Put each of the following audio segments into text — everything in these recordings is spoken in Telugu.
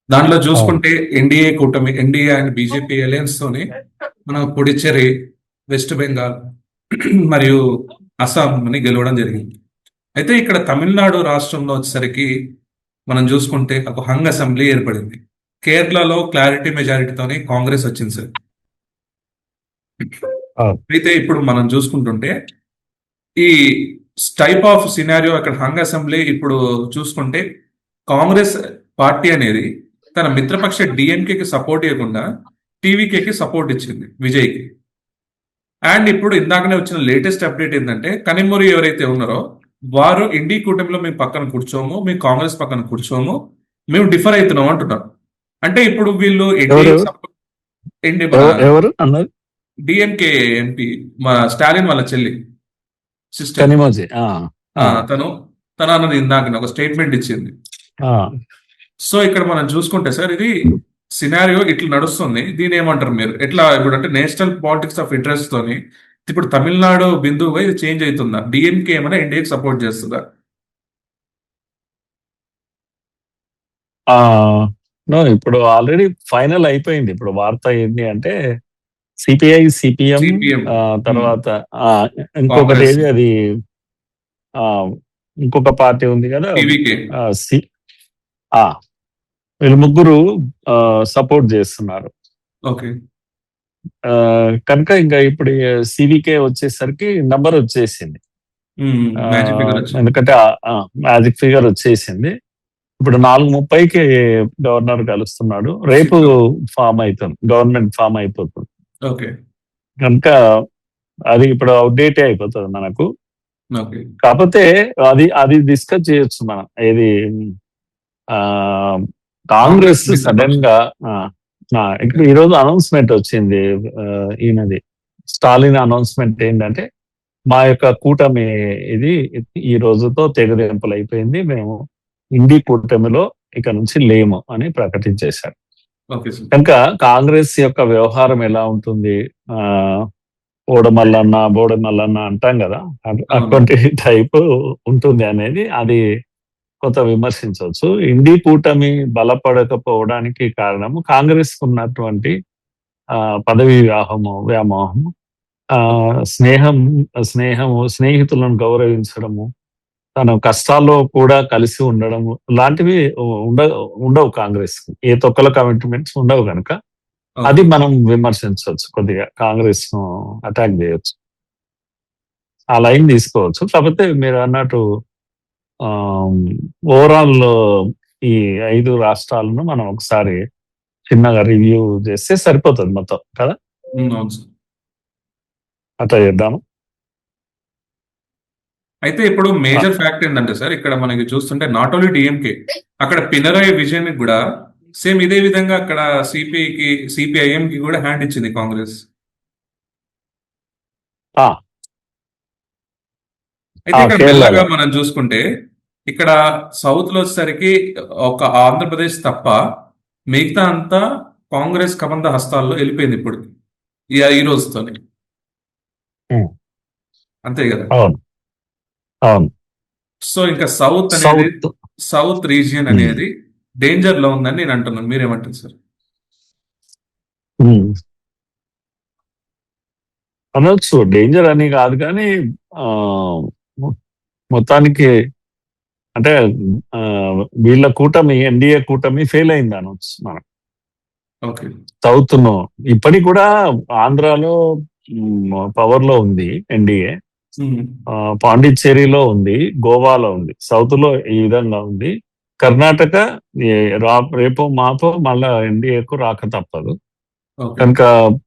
దాంట్లో అవును. చూసుకుంటే ఎన్డీఏ కూటమి, ఎన్డీఏ అండ్ బీజేపీ అలయన్స్ తోని మనం పుడుచ్చేరి, వెస్ట్ బెంగాల్ మరియు అస్సాంని గెలవడం జరిగింది. అయితే ఇక్కడ తమిళనాడు రాష్ట్రంలో వచ్చేసరికి మనం చూసుకుంటే ఒక హంగ్ అసెంబ్లీ ఏర్పడింది. కేరళలో క్లారిటీ మెజారిటీతోని కాంగ్రెస్ వచ్చింది సార్. అవును. అయితే ఇప్పుడు మనం చూసుకుంటుంటే ఈ టైప్ ఆఫ్ సినారియో అక్కడ హంగ్ అసెంబ్లీ ఇప్పుడు చూసుకుంటే కాంగ్రెస్ పార్టీ అనేది తన మిత్రపక్ష డిఎంకేకి సపోర్ట్ ఇవ్వకుండా టీవీకేకి సపోర్ట్ ఇచ్చింది విజయ్కి. అండ్ ఇప్పుడు ఇందాకనే వచ్చిన లేటెస్ట్ అప్డేట్ ఏంటంటే కనిమొరి ఎవరైతే ఉన్నారో వారు ఇండి కూటమిలో మేము పక్కన కూర్చోము, మేము కాంగ్రెస్ పక్కన కూర్చోము, మేము డిఫర్ అవుతున్నాం అంటున్నారు. అంటే ఇప్పుడు వీళ్ళు ఎన్డీఏ ఎవరు సపోర్ట్, ఏంటి మన ఎవరు అన్నది? డిఎంకే ఎంపీ మా స్టాలిన్ వాళ్ళ చెల్లి సిస్టర్. కనిమోజీ. ఆ, తను తను అన్నది ఇందాక ఒక స్టేట్మెంట్ ఇచ్చింది. ఆ. సో ఇక్కడ మనం చూసుకుంటే సార్ ఇది సినారియో ఇట్లా నడుస్తుంది. దీని ఏమంటారు మీరు? ఎట్లా ఇప్పుడు అంటే నేషనల్ పాలిటిక్స్ ఆఫ్ ఇంట్రెస్ట్ తోని ఇప్పుడు తమిళనాడు బిందువుగా ఇది చేంజ్ అవుతుందా? డిఎంకే ఏమైనా ఎన్డీఏకి సపోర్ట్ చేస్తుందా? ఆ, నో, ఇప్పుడు ఆల్రెడీ ఫైనల్ అయిపోయింది. ఇప్పుడు వార్త ఏంటి అంటే సిపిఐ, సిపిఎం, సిపిఎం, తర్వాత ఇంకొకటి కాంగ్రెస్, ఏది అది, ఆ, ఇంకొక పార్టీ ఉంది కదా, టీవీకే. ఆ, సి ఆ, వీళ్ళు ముగ్గురు సపోర్ట్ చేస్తున్నారు. ఓకే. ఆ, కనుక ఇంకా ఇప్పుడు సివికే వచ్చేసరికి నంబర్ వచ్చేసింది. మ్యాజిక్ ఫిగర్ వచ్చింది. ఎందుకంటే మ్యాజిక్ ఫిగర్ వచ్చేసింది. ఇప్పుడు 4:30కి గవర్నర్ కలుస్తున్నాడు. రేపు ఫామ్ అవుతుంది, గవర్నమెంట్ ఫామ్ అయిపోతుంది. ఓకే. కనుక అది ఇప్పుడు అవుట్డేటే అయిపోతుంది మనకు. ఓకే. కాకపోతే అది అది డిస్కస్ చేయొచ్చు మనం. ఏది ఆ కాంగ్రెస్ సడన్ మిత్రపక్షం. గా ఇప్పుడు ఈరోజు అనౌన్స్మెంట్ వచ్చింది. ఈయనది స్టాలిన్ అనౌన్స్మెంట్ ఏంటంటే మా యొక్క కూటమి ఇది ఈ రోజుతో తెగదెంపులు అయిపోయింది, మేము ఇండి కూటమిలో ఇక నుంచి లేము అని ప్రకటించేశారు. Okay sir. కనుక కాంగ్రెస్ యొక్క వ్యవహారం ఎలా ఉంటుంది, ఆ ఓడమల్లన్న బోడమల్లన్న అంటాం కదా, అవును. అటువంటి టైప్ ఉంటుంది అనేది అది కొంత విమర్శించవచ్చు. ఇండి కూటమి బలపడకపోవడానికి కారణము కాంగ్రెస్ ఉన్నటువంటి పదవి వ్యామోహము, ఆ స్నేహం స్నేహము స్నేహితులను గౌరవించడము, తన కష్టాల్లో కూడా కలిసి ఉండడం లాంటివి ఉండవు కాంగ్రెస్. ఏ తొక్కల కమిట్మెంట్స్ ఉండవు కనుక అది మనం విమర్శించవచ్చు, కొద్దిగా కాంగ్రెస్ ను అటాక్ చేయొచ్చు, ఆ లైన్ తీసుకోవచ్చు. కాకపోతే మీరు అన్నట్టు ఓవరాల్ ఈ 5 రాష్ట్రాలను మనం ఒకసారి చిన్నగా రివ్యూ చేస్తే సరిపోతుంది మొత్తం కదా. అవును సార్. అట్లా చేద్దాము. అయితే ఇప్పుడు మేజర్ ఫ్యాక్ట్ ఏంటంటే సార్ ఇక్కడ మనకి చూస్తుంటే నాట్ ఓన్లీ డిఎంకే, అక్కడ పినరాయి విజయన్ కూడా సేమ్ ఇదే విధంగా అక్కడ సిపిఐకి సిపిఐఎం కి కూడా హ్యాండ్ ఇచ్చింది కాంగ్రెస్. అయితే ఇక్కడ మెల్లగా కేరళలో మనం చూసుకుంటే ఇక్కడ సౌత్ లో వచ్చేసరికి ఒక ఆంధ్రప్రదేశ్ తప్ప మిగతా అంతా కాంగ్రెస్ కబంధ హస్తాల్లో వెళ్ళిపోయింది ఇప్పుడు ఈ రోజుతోనే. అంతే కదా. అవును, అవును. సో ఇంకా సౌత్ అనేది, సౌత్ సౌత్ రీజియన్ అనేది డేంజర్ లో ఉందని నేను అంటున్నాను. మీరేమంటారు సార్? అనొచ్చు, డేంజర్ అని కాదు కానీ ఆ మొత్తానికి అంటే వీళ్ళ కూటమి, ఎన్డీఏ కూటమి ఫెయిల్ అయింది అనొచ్చు మనం. ఓకే. సౌత్ ను ఇప్పటికి కూడా ఆంధ్రాలో పవర్ లో ఉంది ఎన్డీఏ, పాండిచ్చేరిలో ఉంది, గోవాలో ఉంది, సౌత్ లో ఈ విధంగా ఉంది. కర్ణాటక రేపో మాపో మళ్ళా ఎన్డీఏకు రాక తప్పదు. కనుక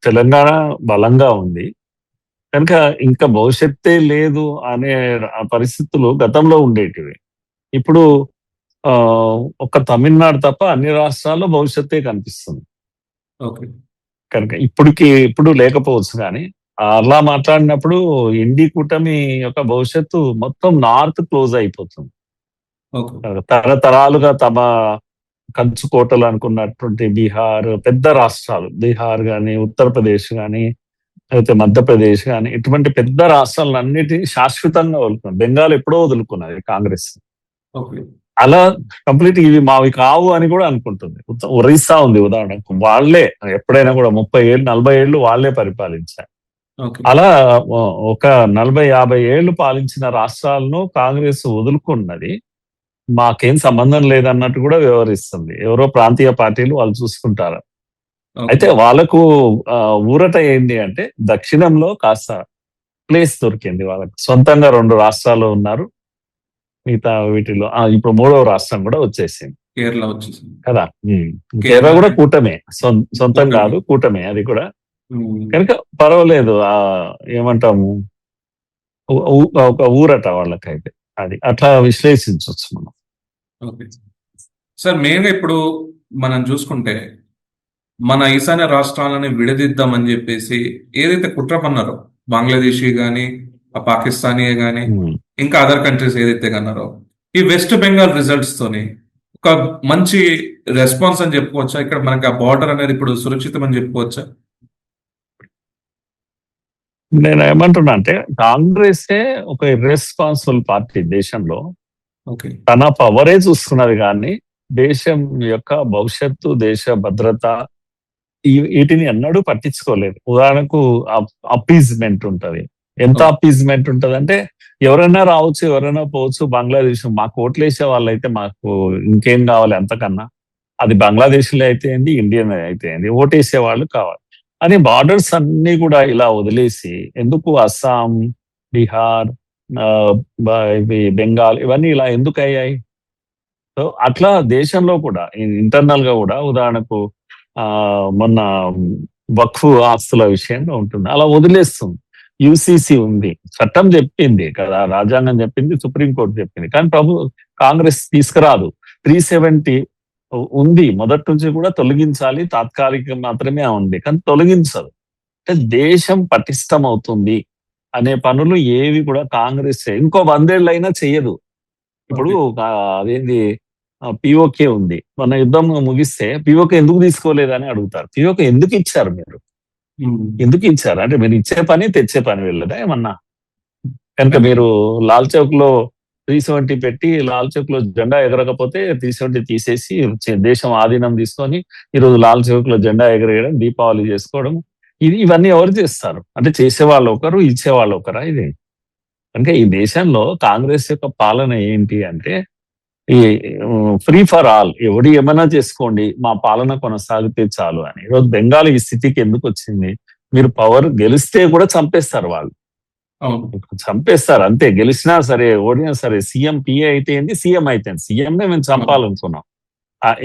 తెలంగాణ బలంగా ఉంది. కనుక ఇంకా భవిష్యత్తే లేదు అనే పరిస్థితులు గతంలో ఉండేటివి. ఇప్పుడు ఒక్క తమిళనాడు తప్ప అన్ని రాష్ట్రాల్లో భవిష్యత్తే కనిపిస్తుంది. కనుక ఇప్పుడు లేకపోవచ్చు కానీ అలా మాట్లాడినప్పుడు ఎన్డీ కూటమి యొక్క భవిష్యత్తు మొత్తం నార్త్ క్లోజ్ అయిపోతుంది. తరతరాలుగా తమ కంచుకోటలు అనుకున్నటువంటి బీహార్, పెద్ద రాష్ట్రాలు, బీహార్ కానీ ఉత్తరప్రదేశ్ కానీ అయితే మధ్యప్రదేశ్ కానీ ఇటువంటి పెద్ద రాష్ట్రాలన్నిటినీ శాశ్వతంగా వదులుకున్నారు. బెంగాల్ ఎప్పుడో వదులుకున్నది కాంగ్రెస్. అలా కంప్లీట్ ఇవి మావి కావు అని కూడా అనుకుంటుంది. ఒరిస్సా ఉంది ఉదాహరణకు, వాళ్ళే ఎప్పుడైనా కూడా 30 ఏళ్ళు 40 ఏళ్ళు వాళ్ళే పరిపాలించారు. ఓకే. అలా ఒక 40-50 ఏళ్ళు పాలించిన రాష్ట్రాలను కాంగ్రెస్ వదులుకున్నది. మాకేం సంబంధం లేదన్నట్టు కూడా వ్యవహరిస్తుంది. ఎవరో ప్రాంతీయ పార్టీలు వాళ్ళు చూసుకుంటారు. ఓకే. అయితే వాళ్ళకు ఊరట ఏంటి అంటే దక్షిణంలో కాస్త ప్లేస్ దొరికింది వాళ్ళకి. సొంతంగా 2 రాష్ట్రాలు ఉన్నారు. మిగతా వీటిలో ఇప్పుడు 3వ రాష్ట్రం కూడా వచ్చేసింది కేరళ వచ్చేసింది. కదా. కేరళ కేరళ కూడా కూటమే, సొంతం కూటమి. కాదు, కూటమే అది కూడా. ఉమ్. కనుక పర్వాలేదు. ఏమంటాము, ఒక ఊరట వాళ్ళకైతే. అది అట్లా విశ్లేషించవచ్చు మనం. ఓకే సార్, మెయిన్గా ఇప్పుడు మనం చూసుకుంటే మన ఈశాన్య రాష్ట్రాలని విడదీద్దామని చెప్పేసి ఏదైతే కుట్ర పన్నారో, బంగ్లాదేశీ కానీ పాకిస్తానీ కానీ ఉమ్. ఇంకా అదర్ కంట్రీస్ ఏదైతే కన్నారో, ఈ వెస్ట్ బెంగాల్ రిజల్ట్స్ తోని ఒక మంచి రెస్పాన్స్ అని చెప్పుకోవచ్చా? ఇక్కడ మనకి ఆ బార్డర్ అనేది ఇప్పుడు సురక్షితం అని చెప్పుకోవచ్చా? నేను ఏమంటున్నా అంటే కాంగ్రెసే ఒక ఇర్రెస్పాన్సిబుల్ పార్టీ దేశంలో. ఓకే. తన పవరే చూస్తున్నది కానీ దేశం యొక్క భవిష్యత్తు, దేశ భద్రత వీటిని ఎన్నడూ పట్టించుకోలేదు. ఉదాహరణకు అప్పీజ్మెంట్ ఉంటది. ఎంత అప్పీజ్మెంట్ ఉంటది అంటే ఎవరైనా రావచ్చు, ఎవరైనా పోవచ్చు. బంగ్లాదేశ్ మాకు ఓట్లేసే వాళ్ళైతే మాకు ఇంకేం కావాలి అంతకన్నా, అది బంగ్లాదేశ్ లో అయితే ఏంది, ఇండియన్ అయితే ఏంది, ఓటేసే వాళ్ళు కావాలి అని బార్డర్స్ అన్ని కూడా ఇలా వదిలేసి ఎందుకు అస్సాం, బీహార్, ఇవి బెంగాల్ ఇవన్నీ ఇలా ఎందుకు అయ్యాయి? సో అట్లా దేశంలో కూడా ఇంటర్నల్ గా కూడా ఉదాహరణకు మొన్న వక్ఫ్ ఆస్తుల విషయంలో ఉంటుంది, అలా వదిలేస్తుంది. యూసీసీ ఉంది, చట్టం చెప్పింది కదా, రాజ్యాంగం చెప్పింది, సుప్రీంకోర్టు చెప్పింది, కానీ కాంగ్రెస్ తీసుకురాదు. 370 ఉంది, మొదటి నుంచి కూడా తొలగించాలి, తాత్కాలికం మాత్రమే ఉంది, కానీ తొలగించదు. అంటే దేశం పటిష్టం అవుతుంది అనే పనులు ఏవి కూడా కాంగ్రెస్ ఇంకో 100 ఏళ్ళైనా చెయ్యదు. ఇప్పుడు అదేంది పిఓకే ఉంది, మన యుద్ధం ముగిస్తే పిఓకే ఎందుకు తీసుకోలేదని అడుగుతారు. పిఓకే ఎందుకు ఇచ్చారు మీరు? ఎందుకు ఇచ్చారు అంటే మీరు ఇచ్చే పని తెచ్చే పని వెళ్ళదా ఏమన్నా? కనుక మీరు లాల్ చౌక్ లో 370 పెట్టి లాల్ చౌక్ లో జెండా ఎగరకపోతే 370 తీసేసి దేశం ఆధీనం తీసుకొని ఈరోజు లాల్ చౌక్ లో జెండా ఎగరేయడం, దీపావళి చేసుకోవడం, ఇవన్నీ ఎవరు చేస్తారు? అంటే చేసేవాళ్ళు ఒకరు, ఇచ్చేవాళ్ళు ఒకరా? ఇది అంటే ఈ దేశంలో కాంగ్రెస్ యొక్క పాలన ఏంటి అంటే ఈ ఫ్రీ ఫర్ ఆల్, ఎవడు ఏమైనా చేసుకోండి, మా పాలన కొనసాగితే చాలు అని. ఈరోజు బెంగాల్ ఈ స్థితికి ఎందుకు వచ్చింది? మీరు పవర్ గెలిస్తే కూడా చంపేస్తారు వాళ్ళు, చంపేస్తారు అంతే. గెలిచినా సరే ఓడినా సరే సీఎం పిఏ అయితే ఏంటి, సీఎం అయితే సీఎంనే మేము చంపాలనుకున్నాం.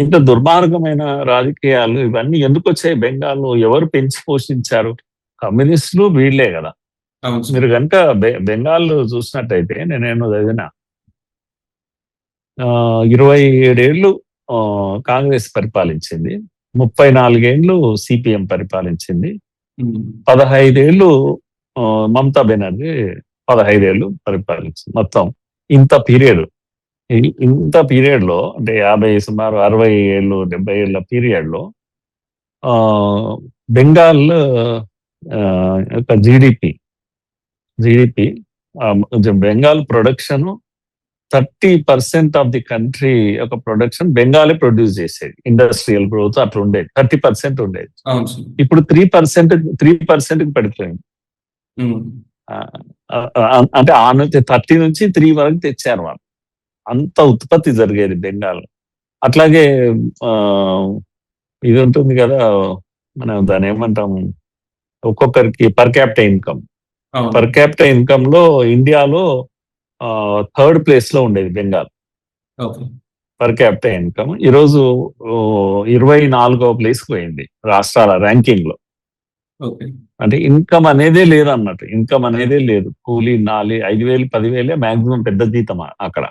ఇంత దుర్మార్గమైన రాజకీయాలు ఇవన్నీ ఎందుకు వచ్చాయి బెంగాల్లో? ఎవరు పెంచి పోషించారు? కమ్యూనిస్టులు వీళ్లే కదా. మీరు కనుక బెంగాల్ చూసినట్టయితే నేను చదివిన 27 ఏళ్ళు కాంగ్రెస్ పరిపాలించింది, 34 ఏళ్ళు సిపిఎం పరిపాలించింది, 15 ఏళ్ళు మమతా బెనర్జీ 15 ఏళ్ళు పరిపాలించింది. మొత్తం ఇంత పీరియడ్ లో అంటే సుమారు 60 ఏళ్ళు 70 ఏళ్ళ పీరియడ్ లో బెంగాల్ యొక్క GDP Bengal production 30% of the country యొక్క ప్రొడక్షన్ బెంగాలే ప్రొడ్యూస్ చేసేది. ఇండస్ట్రియల్ గ్రోత్ అట్లా ఉండేది, 30% ఉండేది. ఇప్పుడు 3% పడిపోయింది. అంటే ఆ నుంచి 30 నుంచి 3 వరకు తెచ్చారు వాళ్ళు. అంత ఉత్పత్తి జరిగేది బెంగాల్. అట్లాగే ఇది ఉంటుంది కదా, మనం దాన్ని ఏమంటాము, ఒక్కొక్కరికి పర్ క్యాపిటల్ ఇన్కమ్ లో ఇండియాలో 3rd ప్లేస్ లో ఉండేది బెంగాల్ పర్ క్యాపిటల్ ఇన్కమ్. ఈరోజు 24వ ప్లేస్ పోయింది రాష్ట్రాల ర్యాంకింగ్ లో. అంటే ఇన్కమ్ అనేదే లేదు అన్నట్టు, ఇన్కమ్ అనేదే లేదు. కూలీ 5,000 10,000 మాక్సిమం పెద్ద జీతం అక్కడ.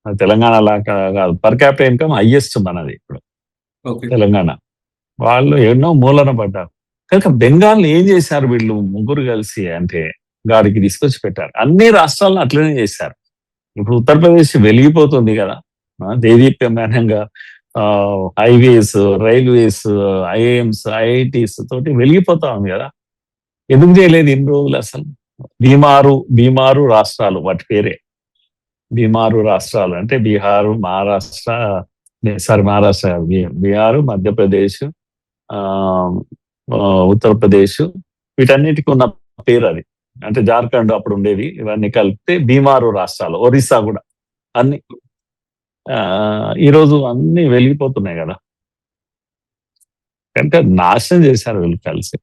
తెలంగాణ లాగా కాదు, పర్ క్యాపిటల్ ఇన్కమ్ హైయెస్ట్ మనది ఇప్పుడు తెలంగాణ. వాళ్ళు ఎన్నో మూలన పడ్డారు. కనుక బెంగాల్ ఏం చేశారు వీళ్ళు ముగ్గురు కలిసి అంటే గాడికి తీసుకొచ్చి పెట్టారు. అన్ని రాష్ట్రాలను అట్లనే చేశారు. ఇప్పుడు ఉత్తరప్రదేశ్ వెలిగిపోతుంది కదా, దేదీప్యమానంగా హైవేస్, రైల్వేస్, ఐఐఎంస్, ఐఐటీస్ తోటి వెలిగిపోతా ఉంది కదా. ఎందుకు చేయలేదు ఇన్ని రోజులు? అసలు బీమారు రాష్ట్రాలు వాటి పేరే. బీమారు రాష్ట్రాలు అంటే బీహారు, మహారాష్ట్ర, మహారాష్ట్ర, బీహారు, మధ్యప్రదేశ్, ఆ ఆ, ఉత్తరప్రదేశ్, వీటన్నిటికీ ఉన్న పేరు అది. అంటే జార్ఖండ్ అప్పుడు ఉండేది, ఇవన్నీ కలిపితే బీమారు రాష్ట్రాలు, ఒరిస్సా కూడా అన్ని. ఆ, ఈరోజు అన్ని వెలిగిపోతున్నాయి కదా. కనుక నాశనం చేశారు వీళ్ళు కలిసి.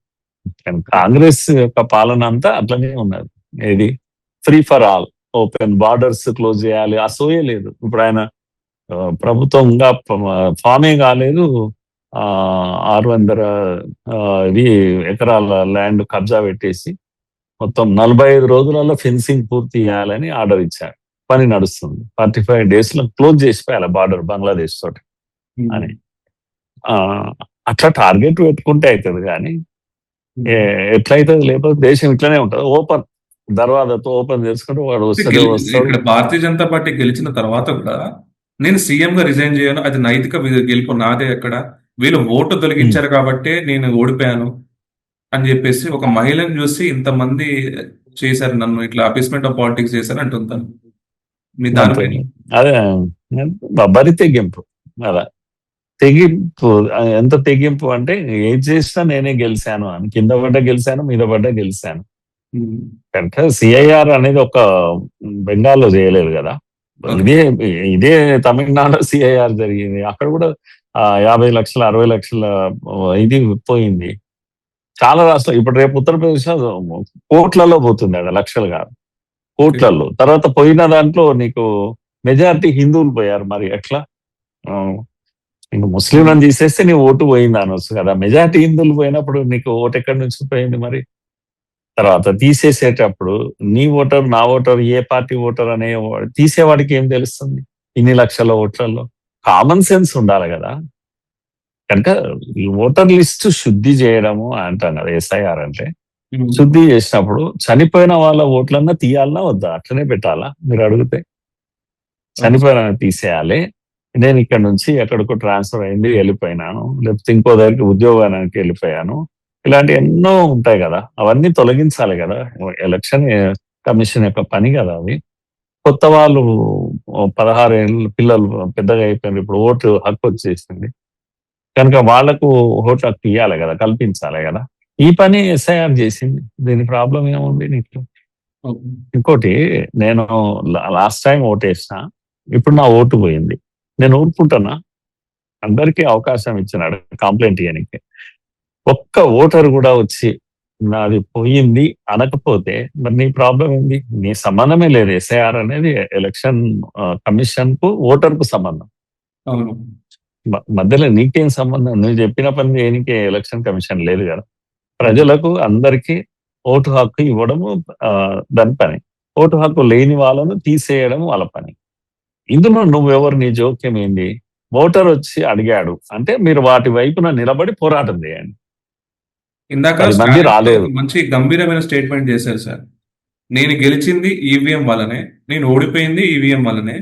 కానీ కాంగ్రెస్ యొక్క పాలన అంతా అట్లనే ఉన్నది. ఏది free for all, open borders close చేయాలి, అసూయే లేదు. ఇప్పుడు ఆయన ప్రభుత్వంగా ఫామే కాలేదు. 600 ఇది ఎకరాల ల్యాండ్ కబ్జా పెట్టేసి మొత్తం 45 రోజులలో ఫెన్సింగ్ పూర్తి చేయాలని ఆర్డర్ ఇచ్చారు. పని నడుస్తుంది. 45 days లో క్లోజ్ చేసిపోయాలి బార్డర్ బంగ్లాదేశ్ తోటి అని. ఆ, అట్లా టార్గెట్ పెట్టుకుంటే అవుతుంది కానీ ఎట్లయితే లేకపోతే దేశం ఇట్లనే ఉంటుంది. ఓపెన్ దర్వాజాతో ఓపెన్ చేసుకుంటే వాడు వస్తాడు. ఇక్కడ భారతీయ జనతా పార్టీ గెలిచిన తర్వాత కూడా నేను సీఎం గా రిజైన్ చేయను, అది నైతిక గెలుపు నాదే. అక్కడ వీళ్ళు ఓటు తొలగించారు కాబట్టి నేను ఓడిపోయాను అని చెప్పేసి ఒక మహిళను చూసి ఇంతమంది చేశారు, నన్ను ఇట్లా అపీస్మెంట్ ఆఫ్ పాలిటిక్స్ చేశారు అంటుంటాను. మీ దానిపైన అదే బరి తెగింపు. అలా తెగింపు, ఎంత తెగింపు అంటే ఏం చేసినా నేనే గెలిచాను అని, కింద పడ్డ గెలిచాను, మీద పడ్డ గెలిచాను. కనుక సిఐఆర్ అనేది ఒక బెంగాల్లో చేయలేదు కదా. ఇదే తమిళనాడులో సిఐఆర్ జరిగింది. అక్కడ కూడా 50 లక్షల 60 లక్షల ఇది పోయింది. చాలా రాష్ట్రాలు ఇప్పుడు రేపు ఉత్తరప్రదేశ్ కోట్లలో పోతుంది, అక్కడ లక్షలు కాదు, కోట్లలో. తర్వాత పోయిన దాంట్లో నీకు మెజారిటీ హిందువులు పోయారు. మరి ఎట్లా? నీకు ముస్లింలను తీసేస్తే నీ ఓటు పోయింది అనొచ్చు కదా. మెజారిటీ హిందువులు పోయినప్పుడు నీకు ఓటు ఎక్కడి నుంచి పోయింది మరి? తర్వాత తీసేసేటప్పుడు నీ ఓటర్, నా ఓటర్, ఏ పార్టీ ఓటర్ అనే తీసేవాడికి ఏం తెలుస్తుంది ఇన్ని లక్షల ఓట్లలో? కామన్ సెన్స్ ఉండాలి కదా. కనుక ఓటర్ లిస్ట్ శుద్ధి చేయడము అంటాం కదా, ఎస్ఐఆర్ అంటే. శుద్ధి చేసినప్పుడు చనిపోయిన వాళ్ళ ఓట్లన్నా తీయాలన్నా వద్దా? అట్లనే పెట్టాలా? మీరు అడిగితే చనిపోయిన తీసేయాలి. నేను ఇక్కడ నుంచి ఎక్కడికో ట్రాన్స్ఫర్ అయింది వెళ్ళిపోయినాను, లేకపోతే ఇంకో దగ్గరికి ఉద్యోగానికి వెళ్ళిపోయాను, ఇలాంటి ఎన్నో ఉంటాయి కదా, అవన్నీ తొలగించాలి కదా. ఎలక్షన్ కమిషన్ యొక్క పని కదా అవి. కొత్త వాళ్ళు 16 ఏళ్ళు పిల్లలు పెద్దగా అయిపోయారు, ఇప్పుడు ఓటు హక్కు వచ్చేసింది కనుక వాళ్లకు ఓటు హక్కు ఇవ్వాలి కదా, కల్పించాలి కదా. ఈ పని ఎస్ఐఆర్ చేసింది. దీని ప్రాబ్లం ఏముంది నీకు? ఇంకోటి, నేను లాస్ట్ టైం ఓటేసిన, ఇప్పుడు నా ఓటు పోయింది, నేను ఊరుకుంటున్నా? అందరికీ అవకాశం ఇచ్చినాడు కంప్లైంట్ ఇవ్వడానికి. ఒక్క ఓటర్ కూడా వచ్చి నాది పోయింది అనకపోతే మరి నీ ప్రాబ్లం ఏంది? నీ సంబంధమే లేదు. ఎస్ఐఆర్ అనేది ఎలక్షన్ కమిషన్ కు ఓటర్ కు సంబంధం. మధ్యలో నీకేం సంబంధం? నువ్వు చెప్పిన పని దేనికి ఎలక్షన్ కమిషన్ లేదు కదా. ప్రజలకు అందరికీ ఓటు హక్కు ఇవ్వడము దాని పని. ఓటు హక్కు లేని వాళ్ళను తీసేయడం వాళ్ళ పని. ఇందులో నువ్వెవరు? నీ జోక్యం ఏంది? ఓటర్ వచ్చి అడిగాడు అంటే మీరు వాటి వైపున నిలబడి పోరాటం చేయండి. ఇందాక రాలేదు. మంచి గంభీరమైన స్టేట్మెంట్ చేశారు సార్. నేను గెలిచింది ఈవీఎం వల్లనే, నేను ఓడిపోయింది ఈవీఎం వల్లనే,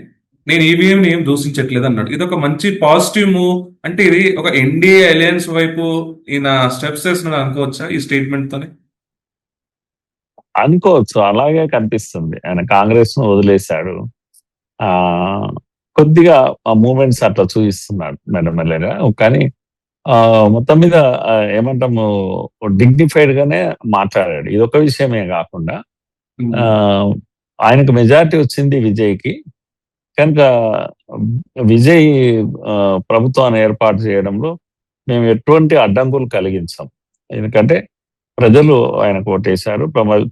నేను ఈవీఎం ఏం దూషించట్లేదు అన్నాడు. ఇది ఒక మంచి పాజిటివ్ మూవ్. అంటే ఇది ఒక ఎన్డీఏ అలయన్స్ వైపు ఈయన స్టెప్స్ వేస్తున్నాడు అనుకోవచ్చా ఈ స్టేట్మెంట్ తోనే? అనుకోవచ్చు, అలాగే కనిపిస్తుంది. ఆయన కాంగ్రెస్ ను వదిలేశాడు, కొద్దిగా మూమెంట్స్ అట్లా చూపిస్తున్నాడు మెల్లమెల్లగా. కానీ మొత్తం మీద ఏమంటాము, డిగ్నిఫైడ్ గానే మాట్లాడాడు. ఇదొక విషయమే కాకుండా ఆయనకు మెజారిటీ వచ్చింది విజయ్కి. కనుక విజయ్ ప్రభుత్వాన్ని ఏర్పాటు చేయడంలో మేము ఎటువంటి అడ్డంకులు కలిగించాం. ఎందుకంటే ప్రజలు ఆయనకు ఓటేశారు,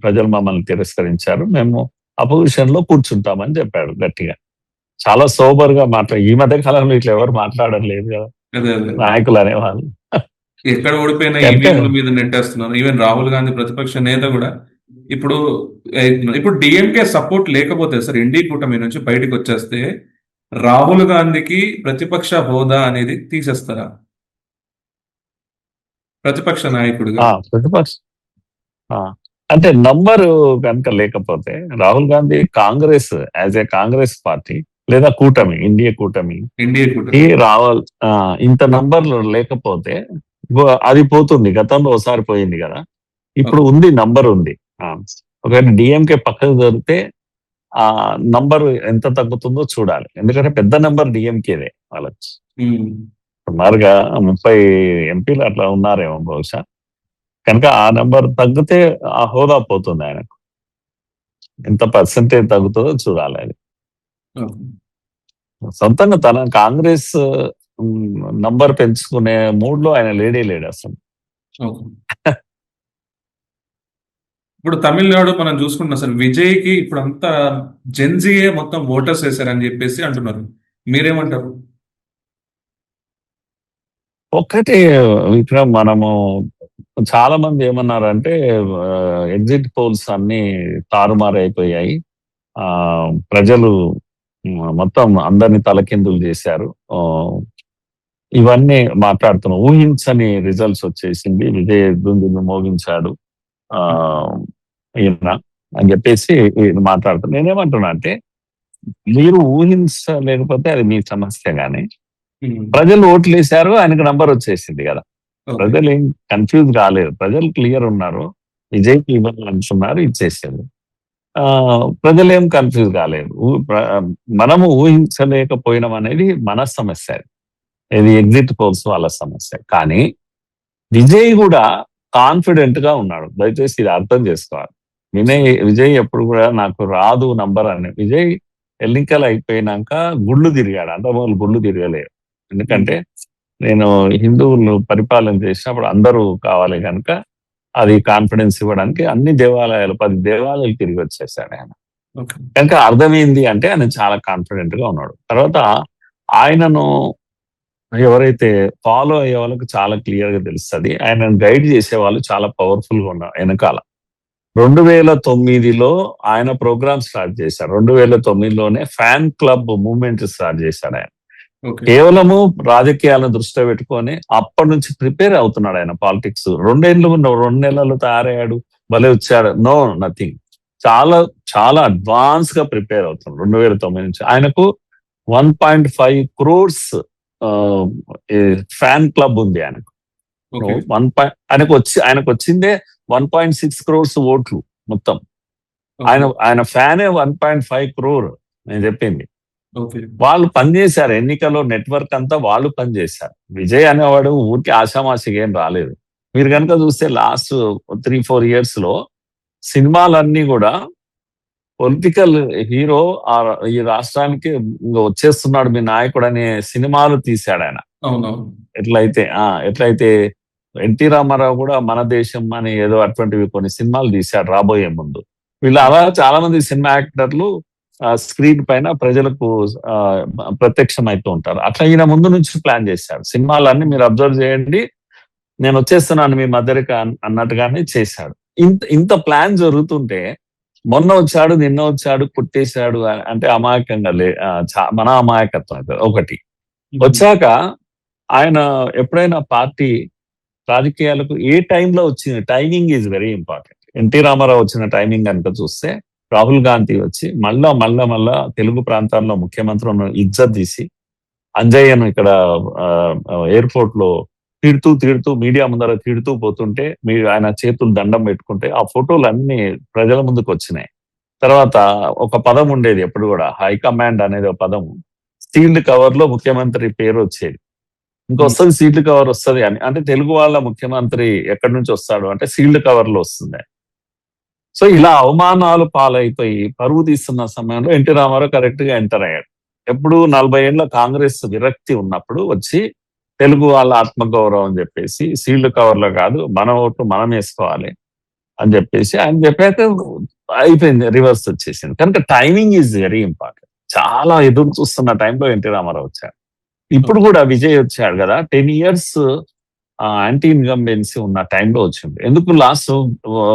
ప్రజలు మమ్మల్ని తిరస్కరించారు, మేము అపోజిషన్ లో కూర్చుంటామని చెప్పాడు గట్టిగా. చాలా సోబర్ గా ఈ మధ్య కాలంలో ఇట్లా ఎవరు మాట్లాడడం లేదు కదా నాయకులు అనేవాళ్ళు. ఎక్కడ ఓడిపోయినా ఈవీఎంల మీద నెట్టేస్తున్నారు. ఈవెన్ రాహుల్ గాంధీ ప్రతిపక్ష నేత కూడా ఇప్పుడు డిఎంకే సపోర్ట్ లేకపోతే సార్, ఎన్డీ కూటమి నుంచి బయటకు వచ్చేస్తే రాహుల్ గాంధీకి ప్రతిపక్ష హోదా అనేది తీసేస్తారా ప్రతిపక్ష నాయకుడిగా? అంటే నంబరు కనుక లేకపోతే Rahul Gandhi Congress as a Congress party లేదా కూటమి, ఇండియా కూటమి రావాలి. ఇంత నంబర్లు లేకపోతే అది పోతుంది. గతంలో ఒకసారి పోయింది కదా, ఇప్పుడు ఉంది, నంబర్ ఉంది. ఒకవేళ డిఎంకే పక్కకు జరిగితే ఆ నంబర్ ఎంత తగ్గుతుందో చూడాలి. ఎందుకంటే పెద్ద నెంబర్ డిఎంకేదే వాళ్ళకి. సుమారుగా 30 ఎంపీలు అట్లా ఉన్నారేమో బహుశా. కనుక ఆ నెంబర్ తగ్గితే ఆ హోదా పోతుంది ఆయనకు. ఎంత పర్సెంటేజ్ తగ్గుతుందో చూడాలి అది. సొంతంగా తన కాంగ్రెస్ నంబర్ పెంచుకునే మూడ్ లో ఆయన లేడు అసలు. ఇప్పుడు తమిళనాడు మనం చూసుకుంటున్నాం అసలు విజయ్కి ఇప్పుడు అంతా జెన్జీయే మొత్తం ఓటర్స్ వేశారని చెప్పేసి అంటున్నారు. మీరేమంటారు? ఒక్కటి విక్రమ్, మనము చాలా మంది ఏమన్నారంటే ఎగ్జిట్ పోల్స్ అన్ని తారుమారు అయిపోయాయి, ఆ ప్రజలు మొత్తం అందరిని తలకిందులు చేశారు, ఇవన్నీ మాట్లాడుతున్నాం. ఊహించని రిజల్ట్స్ వచ్చేసింది, విజయ్ దుందును మోగించాడు ఈయన అని చెప్పేసి మాట్లాడుతున్నాను. నేనేమంటున్నా అంటే, మీరు ఊహించలేకపోతే అది మీ సమస్య, కానీ ప్రజలు ఓట్లు వేశారు, ఆయనకు నంబర్ వచ్చేసింది కదా. ప్రజలు ఏం కన్ఫ్యూజ్ కాలేదు, ప్రజలు క్లియర్ ఉన్నారు, విజయ్కి ఇవ్వాలనుకున్నారు, ఇచ్చేసారు. ప్రజలు ఏం కన్ఫ్యూజ్ కాలేదు. మనము ఊహించలేకపోయినాం అనేది మన సమస్య, ఇది ఎగ్జిట్ పోల్స్ వాళ్ళ సమస్య. కానీ విజయ్ కూడా కాన్ఫిడెంట్ గా ఉన్నాడు, దయచేసి ఇది అర్థం చేసుకోవాలి. విజయ్ ఎప్పుడు కూడా నాకు రాదు నంబర్ అని. విజయ్ ఎన్నికలు అయిపోయినాక గుళ్ళు తిరిగాడు, అంతమూలు గుళ్ళు తిరగలేదు. ఎందుకంటే నేను హిందువులు పరిపాలన చేసినప్పుడు అందరూ కావాలి కనుక అది కాన్ఫిడెన్స్ ఇవ్వడానికి అన్ని దేవాలయాలు 10 దేవాలయాలు తిరిగి వచ్చేసాడు ఆయన. కనుక అర్థమైంది అంటే ఆయన చాలా కాన్ఫిడెంట్ గా ఉన్నాడు. తర్వాత ఆయనను ఎవరైతే ఫాలో అయ్యే వాళ్ళకి చాలా క్లియర్ గా తెలుస్తుంది, ఆయన గైడ్ చేసే వాళ్ళు చాలా పవర్ఫుల్ గా ఉన్నారు వెనకాల. 2009లో ఆయన ప్రోగ్రామ్ స్టార్ట్ చేశారు. 2009లోనే ఫ్యాన్ క్లబ్ మూవ్మెంట్ స్టార్ట్ చేశాడు ఆయన. కేవలము రాజకీయాలను దృష్టిలో పెట్టుకొని అప్పటి నుంచి ప్రిపేర్ అవుతున్నాడు ఆయన పాలిటిక్స్. 2 నెలలు తయారయ్యాడు, భలే వచ్చాడు, నో నథింగ్. చాలా చాలా అడ్వాన్స్ గా ప్రిపేర్ అవుతున్నాడు 2009 నుంచి. ఆయనకు 1.5 crores ఫ్యాన్ క్లబ్ ఉంది ఆయనకు. ఆయనకు వచ్చిందే 1.6 crores ఓట్లు మొత్తం. ఆయన ఫ్యానే 1.5 crore నేను చెప్పింది. వాళ్ళు పనిచేశారు ఎన్నికల్లో, నెట్వర్క్ అంతా వాళ్ళు పనిచేశారు. విజయ్ అనేవాడు ఊరికి ఆషామాషిగా ఏం రాలేదు. మీరు కనుక చూస్తే లాస్ట్ 3-4 years లో సినిమాలన్నీ కూడా పొలిటికల్ హీరో ఈ రాష్ట్రానికి వచ్చేస్తున్నాడు మీ నాయకుడు అనే సినిమాలు తీశాడు ఆయన. ఎట్లయితే ఎన్టీ రామారావు కూడా మన దేశం అని ఏదో అటువంటివి కొన్ని సినిమాలు తీశాడు రాబోయే ముందు. వీళ్ళు అలా చాలా మంది సినిమా యాక్టర్లు స్క్రీన్ పైన ప్రజలకు ప్రత్యక్షం అవుతూ ఉంటారు. అట్లా ఈయన ముందు నుంచి ప్లాన్ చేశాడు. సినిమాలన్నీ మీరు అబ్జర్వ్ చేయండి, నేను వచ్చేస్తున్నాను మీ మధ్యకి అన్నట్టుగానే చేశాడు. ఇంత ప్లాన్ జరుగుతుంటే మొన్న వచ్చాడు, నిన్న వచ్చాడు, కుట్టేశాడు అంటే అమాయకంగా మన అమాయకత్వం ఒకటి. వచ్చాక ఆయన ఎప్పుడైనా పార్టీ రాజకీయాలకు ఏ టైంలో వచ్చింది, timing is very important. NT Rama Rao వచ్చిన టైమింగ్ కనుక చూస్తే, రాహుల్ గాంధీ వచ్చి మళ్ళా తెలుగు ప్రాంతాల్లో ముఖ్యమంత్రులను ఇజ్జత్ తీసి అంజయ్యను ఇక్కడ ఎయిర్పోర్ట్ లో తిడుతూ మీడియా ముందర తిడుతూ పోతుంటే ఆయన చేతులు దండం పెట్టుకుంటే ఆ ఫోటోలు అన్ని ప్రజల ముందుకు వచ్చినాయి. తర్వాత ఒక పదం ఉండేది ఎప్పుడు కూడా, హైకమాండ్ అనేది ఒక పదం, సీల్డ్ కవర్ లో ముఖ్యమంత్రి పేరు వచ్చేది. ఇంకొస్తుంది సీల్డ్ కవర్ వస్తుంది అని, అంటే తెలుగు వాళ్ళ ముఖ్యమంత్రి ఎక్కడి నుంచి వస్తాడు అంటే సీల్డ్ కవర్ లో వస్తుంది. సో ఇలా అవమానాలు పాలైపోయి పరువు తీస్తున్న సమయంలో ఎన్టీ రామారావు కరెక్ట్ గా ఎంటర్ అయ్యాడు. ఎప్పుడు 40 ఏళ్ల కాంగ్రెస్ విరక్తి ఉన్నప్పుడు వచ్చి తెలుగు వాళ్ళ ఆత్మగౌరవం అని చెప్పేసి సీల్డ్ కవర్ లో కాదు, మన ఓట్లు మనం వేసుకోవాలి అని చెప్పేసి ఆయన చెప్పాక అయిపోయింది, రివర్స్ వచ్చేసింది. కనుక టైమింగ్ ఈజ్ వెరీ ఇంపార్టెంట్. చాలా ఎదురు చూస్తున్న టైంలో ఎన్టీ రామారావు వచ్చాడు. ఇప్పుడు కూడా విజయ్ వచ్చాడు కదా, 10 years యాంటీ ఇన్కంబెన్సీ ఉన్న టైంలో వచ్చింది. ఎందుకు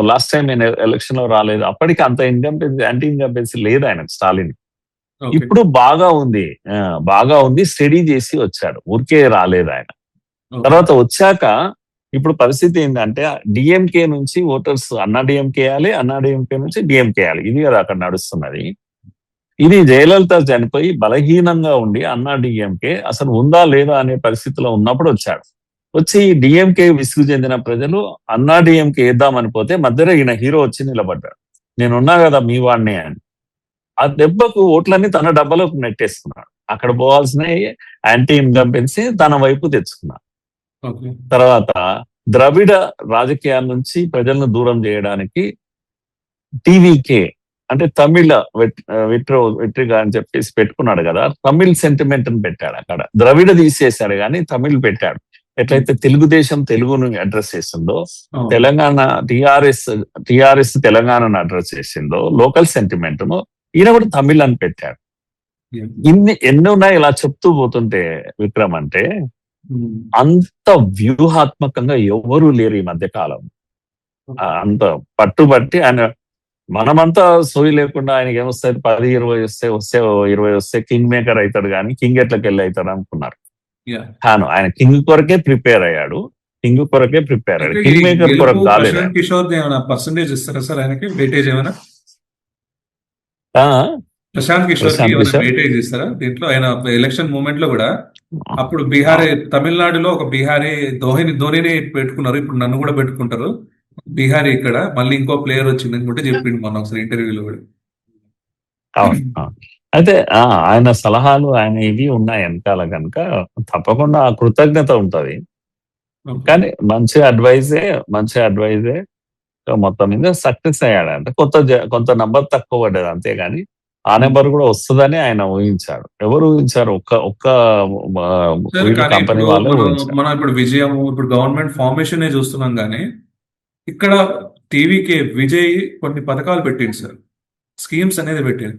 లాస్ట్ టైం నేను ఎలక్షన్ లో రాలేదు, అప్పటికి అంత యాంటీ ఇన్కంబెన్సీ లేదు ఆయనకు, స్టాలిన్. ఇప్పుడు బాగా ఉంది, స్టడీ చేసి వచ్చాడు, ఊరికే రాలేదు ఆయన. తర్వాత వచ్చాక ఇప్పుడు పరిస్థితి ఏంటంటే డిఎంకే నుంచి ఓటర్స్ అన్నా డిఎంకే వేయాలి, అన్నా డిఎంకే నుంచి డిఎంకే వేయాలి, ఇది కదా అక్కడ నడుస్తున్నది. ఇది జయలలిత చనిపోయి బలహీనంగా ఉండి అన్నా డిఎంకే అసలు ఉందా లేదా అనే పరిస్థితిలో ఉన్నప్పుడు వచ్చాడు. వచ్చి డిఎంకే విసుగు చెందిన ప్రజలు అన్నా డిఎంకే వేద్దామని పోతే మధ్యలో ఈయన హీరో వచ్చి నిలబడ్డాడు, నేనున్నా కదా మీ వాడిని అని. ఆ దెబ్బకు ఓట్లన్నీ తన డబ్బలోకి నెట్టేసుకున్నాడు. అక్కడ పోవాల్సిన యాంటీ ఇన్కంబెన్సీ తన వైపు తెచ్చుకున్నాడు. ఓకే. తర్వాత ద్రవిడ రాజకీయాల నుంచి ప్రజలను దూరం చేయడానికి టీవీకే అంటే తమిళ వెట్రిగా అని చెప్పేసి పెట్టుకున్నాడు కదా, తమిళ్ సెంటిమెంట్ అని పెట్టాడు. అక్కడ ద్రవిడ తీసేశాడు కానీ తమిళ్ పెట్టాడు. ఎట్లయితే తెలుగుదేశం తెలుగును అడ్రస్ చేసిందో, అవును. తెలంగాణ టిఆర్ఎస్ తెలంగాణను అడ్రస్ చేసిందో, లోకల్ సెంటిమెంట్ ను ఈయన కూడా తమిళ్ అని పెట్టాడు. ఎన్ని ఉన్నాయి ఇలా చెప్తూ పోతుంటే విక్రమ్, అంటే అంత వ్యూహాత్మకంగా ఎవరూ లేరు ఈ మధ్య కాలం. అంత పట్టుబట్టి ఆయన, మనమంతా సోయి లేకుండా ఆయనకి ఏమొస్తాయి, 10-20 వస్తే 20 వస్తే కింగ్ మేకర్ అవుతాడు కానీ కింగ్ ఎట్లకి వెళ్ళి అవుతాడు అనుకున్నారు. ఆయన కింగ్ కొరకే ప్రిపేర్ అయ్యాడు. కింగ్ మేకర్ కొరకు కాలేదు. ప్రశాంత్ కిషోర్ ఏమైనా పర్సంటేజ్ ఇస్తారా సార్ ఆయనకి, వెయిటేజ్ ఏమైనా? ప్రశాంత్ కిషోర్ వెయిటేజ్ ఇస్తారా దీంట్లో? ఆయన ఎలక్షన్ మూమెంట్ లో కూడా అప్పుడు బీహారీ, తమిళనాడులో ఒక బీహారీ ధోనిని పెట్టుకున్నారు, ఇప్పుడు నన్ను కూడా పెట్టుకుంటారు బీహారీ. ఇక్కడ మళ్ళీ ఇంకో ప్లేయర్ వచ్చింది అనుకుంటే చెప్పిండు మొన్న ఒకసారి ఇంటర్వ్యూలో కూడా. అయితే ఆయన సలహాలు, ఆయన ఇవి ఉన్నాయి వెనకాల కనుక తప్పకుండా ఆ కృతజ్ఞత ఉంటది. కానీ మంచి అడ్వైజే మొత్తం మీద సక్సెస్ అయ్యాడంటే కొంత నంబర్ తక్కువ పడ్డది అంతేగాని ఆ నెంబర్ కూడా వస్తుందని ఆయన ఊహించాడు. ఎవరు ఊహించారు? ఒక్క కంపెనీ వాళ్ళు మనం ఇప్పుడు విజయము, ఇప్పుడు గవర్నమెంట్ ఫార్మేషన్ చూస్తున్నాం కానీ ఇక్కడ టీవీకే విజయ్ కొన్ని పథకాలు పెట్టింది సార్, స్కీమ్స్ అనేది పెట్టింది.